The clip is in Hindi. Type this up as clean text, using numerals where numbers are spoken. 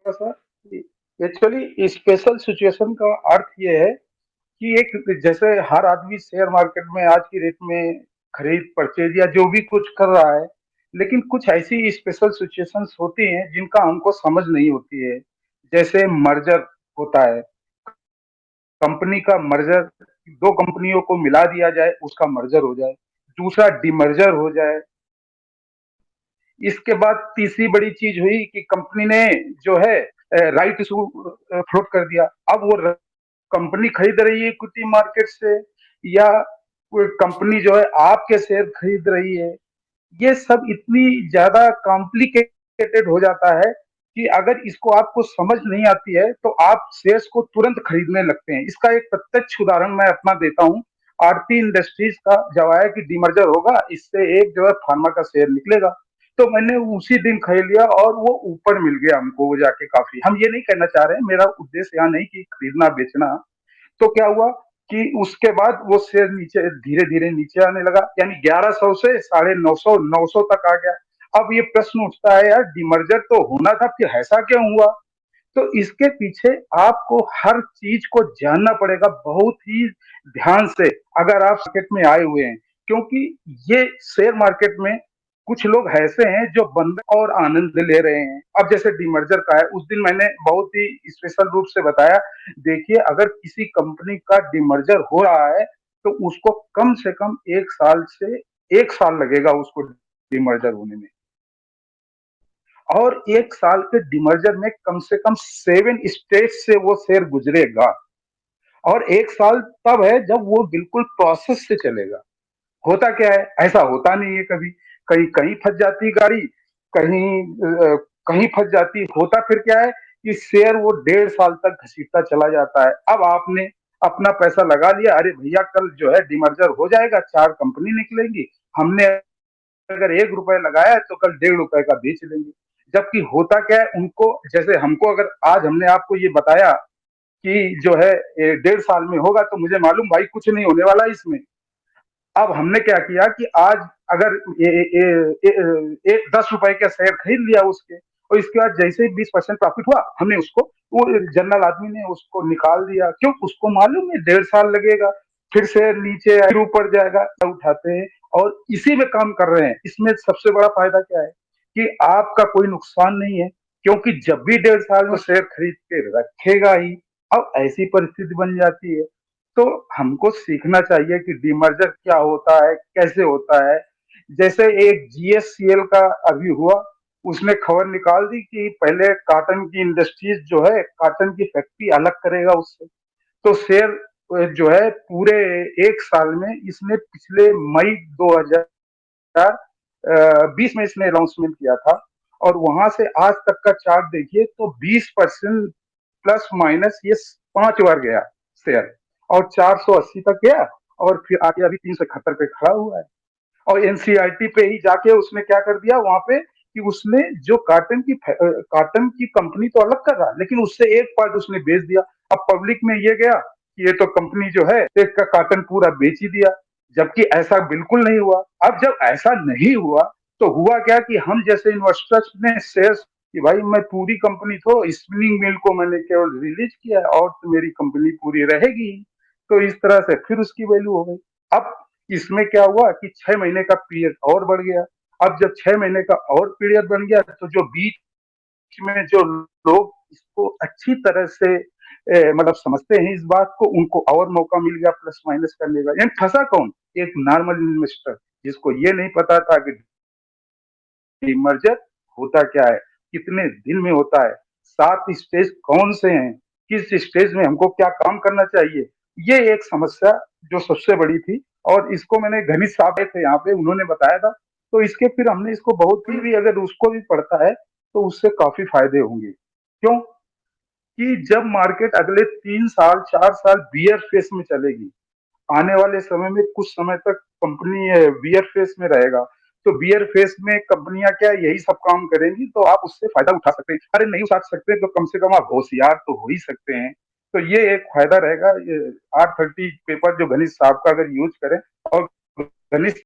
थोड़ा-सा एक्चुअली स्पेशल सिचुएशन का अर्थ ये है कि एक जैसे हर आदमी शेयर मार्केट में आज की डेट में खरीद परचेज या जो भी कुछ कर रहा है, लेकिन कुछ ऐसी स्पेशल सिचुएशंस होती हैं जिनका हमको समझ नहीं होती है। जैसे मर्जर होता है, कंपनी का मर्जर 2 कंपनियों को मिला दिया जाए, उसका मर्जर हो जाए, दूसरा डिमर्जर हो जाए। इसके बाद तीसरी बड़ी चीज़ हुई कि कंपनी ने जो है राइट इश्यू फ्लोट कर दिया। अब वो कंपनी खरीद रही है इक्विटी मार्केट से या कोई कंपनी जो है आपके शेयर खरीद रही है। ये सब इतनी ज्यादा कॉम्प्लिकेटेड हो जाता है कि अगर इसको आपको समझ नहीं आती है तो आप शेयर्स को तुरंत खरीदने लगते हैं। इसका एक प्रत्यक्ष उदाहरण मैं अपना देता हूँ। आरती इंडस्ट्रीज का जब आया कि डीमर्जर होगा, इससे एक जो है फार्मा का शेयर निकलेगा, तो मैंने उसी दिन खरीद लिया और वो ऊपर मिल गया हमको वो जाके काफी। हम ये नहीं कहना चाह रहे हैं, मेरा उद्देश्य यहाँ नहीं कि खरीदना बेचना। तो क्या हुआ कि उसके बाद वो शेयर नीचे धीरे धीरे नीचे आने लगा, यानी 1100 से 950 900 तक आ गया। अब ये प्रश्न उठता है, यार डिमर्जर तो होना था, फिर ऐसा क्यों हुआ? तो इसके पीछे आपको हर चीज को जानना पड़ेगा बहुत ही ध्यान से, अगर आप मार्केट में आए हुए हैं। क्योंकि ये शेयर मार्केट में कुछ लोग ऐसे हैं जो बंद और आनंद ले रहे हैं। अब जैसे डिमर्जर का है, उस दिन मैंने बहुत ही स्पेशल रूप से बताया, देखिए अगर किसी कंपनी का डिमर्जर हो रहा है तो उसको कम से कम 1 साल से 1 साल लगेगा उसको डिमर्जर होने में। और 1 साल के डिमर्जर में कम से कम 7 स्टेज से वो शेयर गुजरेगा। और 1 साल तब है जब वो बिल्कुल प्रोसेस से चलेगा। होता क्या है, ऐसा होता नहीं है कभी। कहीं कहीं फंस जाती गाड़ी, कहीं कहीं फंस जाती। होता फिर क्या है कि शेयर वो 1.5 साल तक घसीटता चला जाता है। अब आपने अपना पैसा लगा लिया, अरे भैया कल जो है डिमर्जर हो जाएगा, 4 कंपनी निकलेंगी, हमने अगर 1 रुपए लगाया है तो कल 1.5 रुपए का बेच लेंगे। जबकि होता क्या है उनको, जैसे हमको अगर आज हमने आपको ये बताया कि जो है 1.5 साल में होगा, तो मुझे मालूम भाई कुछ नहीं होने वाला इसमें। अब हमने क्या किया कि आज अगर 10 रुपए का शेयर खरीद लिया उसके, और इसके बाद जैसे ही 20% प्रॉफिट हुआ, हमने उसको, वो जनरल आदमी ने उसको निकाल दिया। क्यों? उसको मालूम है 1.5 साल लगेगा, फिर शेयर नीचे फिर ऊपर जाएगा, उठाते हैं और इसी में काम कर रहे हैं। इसमें सबसे बड़ा फायदा क्या है कि आपका कोई नुकसान नहीं है, क्योंकि जब भी 1.5 साल में शेयर खरीद के रखेगा ही। अब ऐसी परिस्थिति बन जाती है, तो हमको सीखना चाहिए कि डीमर्जर क्या होता है, कैसे होता है। जैसे एक जीएससीएल का अभी हुआ, उसने खबर निकाल दी कि पहले कॉटन की इंडस्ट्रीज जो है, कॉटन की फैक्ट्री अलग करेगा उससे। तो शेयर जो है पूरे 1 साल में, इसने पिछले मई 2020 में इसने अनाउंसमेंट किया था, और वहां से आज तक का चार्ट देखिए तो 20% प्लस माइनस ये 5 बार गया शेयर, और 480 तक गया, और फिर आके अभी 371 पे खड़ा हुआ है। और एनसीईआरटी पे ही जाके उसने क्या कर दिया वहां पे कि उसने जो कॉटन की कंपनी तो अलग कर रहा, लेकिन उससे एक पार्ट उसने बेच दिया। अब पब्लिक में ये गया कि ये तो कंपनी जो है एक का कॉटन पूरा बेच ही दिया, जबकि ऐसा बिल्कुल नहीं हुआ। अब जब ऐसा नहीं हुआ तो हुआ क्या कि हम जैसे इन्वेस्टर्स ने शेयर कि भाई मैं पूरी कंपनी, तो स्पिनिंग मिल को मैंने केवल रिलीज किया और तो मेरी कंपनी पूरी रहेगी। तो इस तरह से फिर उसकी वैल्यू हो गई। अब इसमें क्या हुआ कि 6 महीने का पीरियड और बढ़ गया। अब जब 6 महीने का और पीरियड बन गया, तो जो बीच में जो लोग इसको अच्छी तरह से मतलब समझते हैं इस बात को, उनको और मौका मिल गया प्लस माइनस करने का। यानी फंसा कौन? एक नॉर्मल इन्वेस्टर, जिसको ये नहीं पता था कि मर्जर होता क्या है, कितने दिन में होता है, 7 स्टेज कौन से हैं, किस स्टेज में हमको क्या काम करना चाहिए। ये एक समस्या जो सबसे बड़ी थी, और इसको मैंने घनिष्ठ साहब थे यहाँ पे, उन्होंने बताया था। तो इसके फिर हमने इसको बहुत भी अगर उसको भी पढ़ता है तो उससे काफी फायदे होंगे। क्यों? कि जब मार्केट अगले 3 साल 4 साल बियर फेस में चलेगी, आने वाले समय में कुछ समय तक कंपनी बियर फेस में रहेगा, तो बियर फेस में कंपनियां क्या यही सब काम करेंगी, तो आप उससे फायदा उठा सकते हैं। अरे नहीं उठा सकते तो कम से कम आप होशियार तो हो ही सकते हैं। तो ये एक फायदा रहेगा। ये R30 पेपर जो घनिष्ठ साहब का अगर यूज करें, और घनिष्ठ